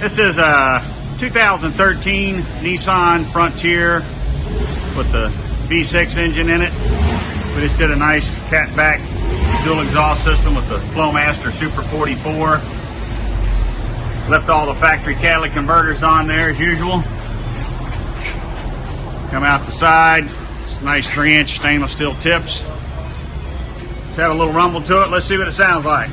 This is a 2013 Nissan Frontier with the V6 engine in it. We just did a nice catback dual exhaust system with the Flowmaster Super 44. Left all the factory catalytic converters on there as usual. Come out the side. It's nice 3-inch stainless steel tips. Let's have a little rumble to it. Let's see what it sounds like.